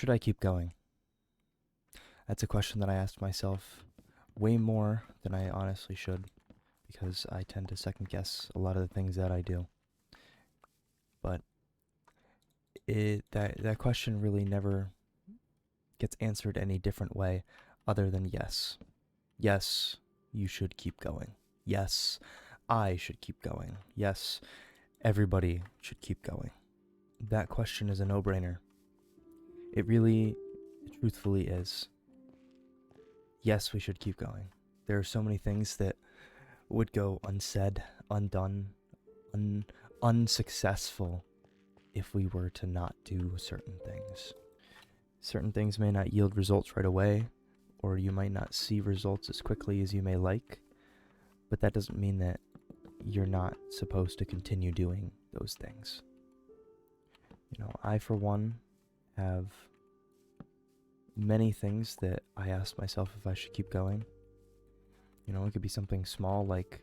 Should I keep going? That's a question that I asked myself way more than I honestly should because I tend to second guess a lot of the things that I do. But that question really never gets answered any different way other than yes. Yes, you should keep going. Yes, I should keep going. Yes, everybody should keep going. That question is a no-brainer. It really, truthfully is. Yes, we should keep going. There are so many things that would go unsaid, undone, unsuccessful if we were to not do certain things. Certain things may not yield results right away, or you might not see results as quickly as you may like, but that doesn't mean that you're not supposed to continue doing those things. I, for one, have many things that I ask myself if I should keep going. It could be something small like,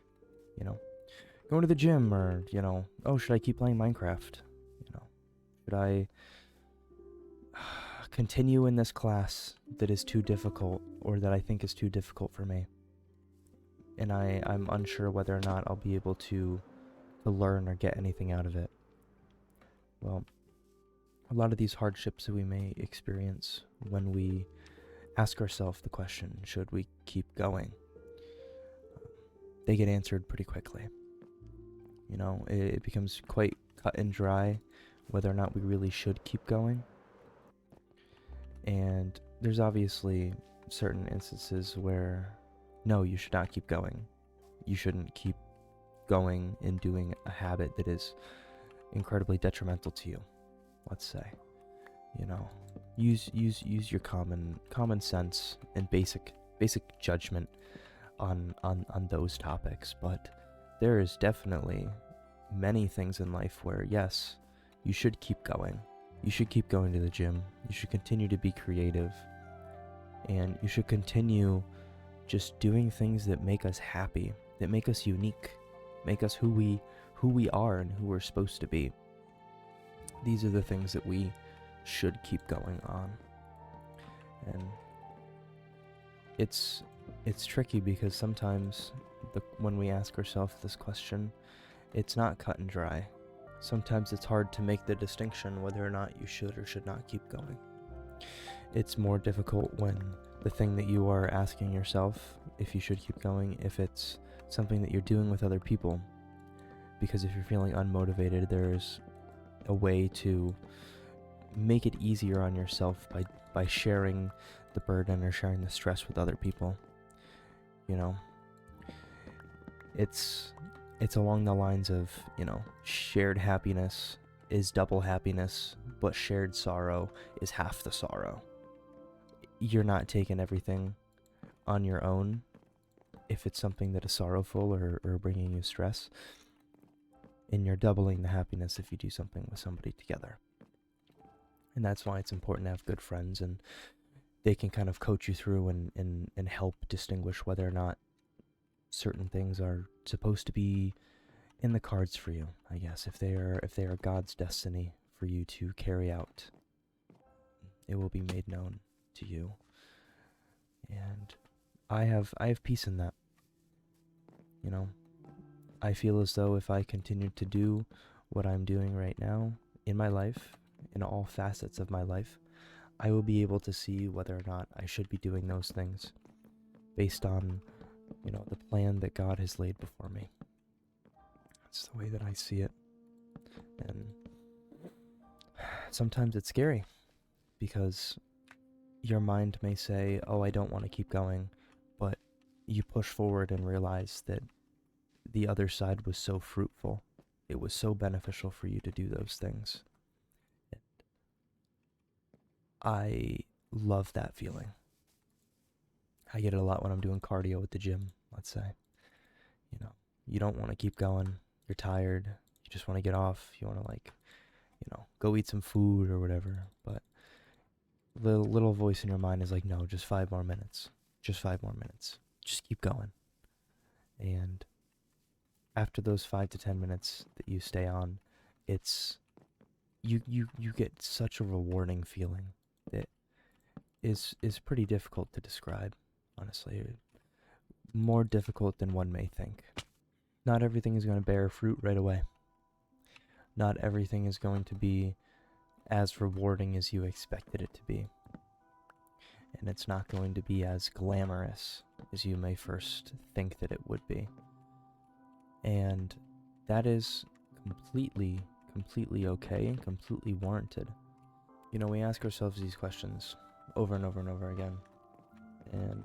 going to the gym or, oh, should I keep playing Minecraft? Should I continue in this class that is too difficult or that I think is too difficult for me? And I'm unsure whether or not I'll be able to learn or get anything out of it. Well, a lot of these hardships that we may experience when we ask ourselves the question, should we keep going? They get answered pretty quickly. It becomes quite cut and dry whether or not we really should keep going. And there's obviously certain instances where, no, you should not keep going. You shouldn't keep going and doing a habit that is incredibly detrimental to you, let's say. Use your common sense and basic judgment on those topics, but there is definitely many things in life where, yes, you should keep going. You should keep going to the gym. You should continue to be creative. And you should continue just doing things that make us happy, that make us unique, make us who we are and who we're supposed to be. These are the things that we should keep going on. And it's tricky because sometimes when we ask ourselves this question, it's not cut and dry. Sometimes it's hard to make the distinction whether or not you should or should not keep going. It's more difficult when the thing that you are asking yourself if you should keep going, if it's something that you're doing with other people. Because if you're feeling unmotivated, there's a way to make it easier on yourself by sharing the burden or sharing the stress with other people. It's along the lines of, shared happiness is double happiness, but shared sorrow is half the sorrow. You're not taking everything on your own if it's something that is sorrowful or bringing you stress, and you're doubling the happiness if you do something with somebody together. And that's why it's important to have good friends, and they can kind of coach you through and help distinguish whether or not certain things are supposed to be in the cards for you, I guess. If they are God's destiny for you to carry out, it will be made known to you. And I have peace in that. I feel as though if I continue to do what I'm doing right now in my life, in all facets of my life, I will be able to see whether or not I should be doing those things based on, the plan that God has laid before me. That's the way that I see it. And sometimes it's scary because your mind may say, oh, I don't want to keep going, but you push forward and realize that the other side was so fruitful. It was so beneficial for you to do those things. I love that feeling. I get it a lot when I'm doing cardio at the gym, let's say. You don't want to keep going. You're tired. You just want to get off. You want to go eat some food or whatever. But the little voice in your mind is like, no, just 5 more minutes. Just 5 more minutes. Just keep going. And after those 5 to 10 minutes that you stay on, it's you get such a rewarding feeling that is pretty difficult to describe, honestly. More difficult than one may think. Not everything is going to bear fruit right away. Not everything is going to be as rewarding as you expected it to be. And it's not going to be as glamorous as you may first think that it would be. And that is completely okay and completely warranted. You know, we ask ourselves these questions over and over and over again. And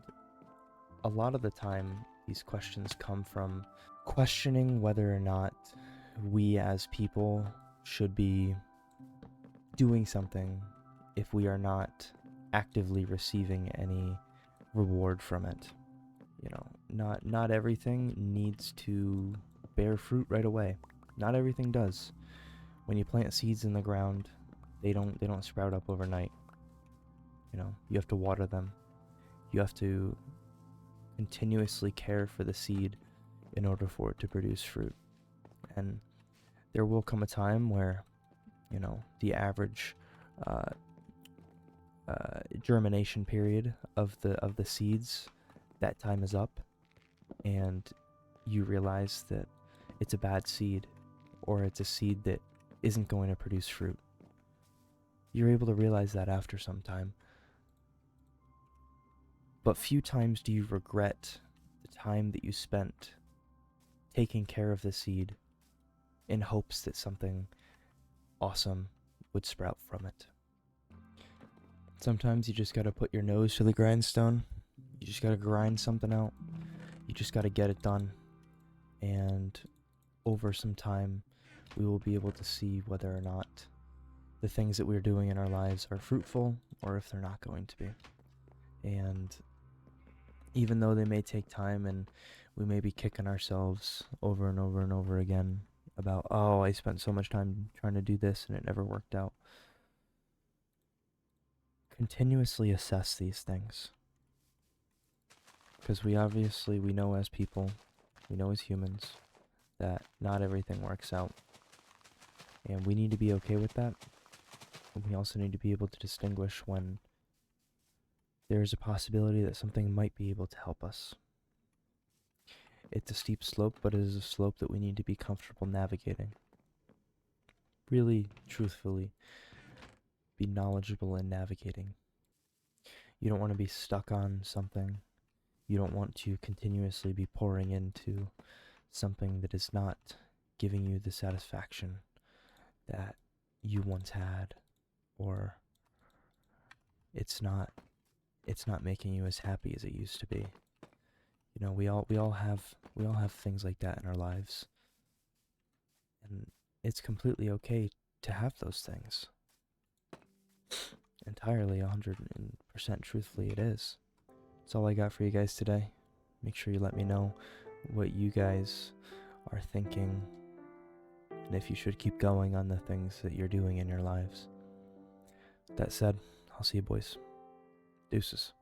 a lot of the time, these questions come from questioning whether or not we as people should be doing something if we are not actively receiving any reward from it. You know, not everything needs to bear fruit right away. Not everything does. When you plant seeds in the ground, they don't sprout up overnight. You know, you have to water them. You have to continuously care for the seed in order for it to produce fruit. And there will come a time where, you know, the average germination period of the seeds, that time is up, and you realize that it's a bad seed, or it's a seed that isn't going to produce fruit. You're able to realize that after some time. But few times do you regret the time that you spent taking care of the seed in hopes that something awesome would sprout from it. Sometimes you just gotta put your nose to the grindstone. You just gotta grind something out. You just gotta get it done. And over some time, we will be able to see whether or not the things that we're doing in our lives are fruitful or if they're not going to be. And even though they may take time and we may be kicking ourselves over and over and over again about, oh, I spent so much time trying to do this and it never worked out. Continuously assess these things. Because we know as people, we know as humans, that not everything works out. And we need to be okay with that. And we also need to be able to distinguish when there's a possibility that something might be able to help us. It's a steep slope, but it is a slope that we need to be comfortable navigating. Really, truthfully, be knowledgeable in navigating. You don't want to be stuck on something. You don't want to continuously be pouring into something that is not giving you the satisfaction that you once had, or it's not making you as happy as it used to be. You know, we all have things like that in our lives. And it's completely okay to have those things. Entirely 100% truthfully it is. That's all I got for you guys today. Make sure you let me know what you guys are thinking and if you should keep going on the things that you're doing in your lives. That said, I'll see you boys. Deuces.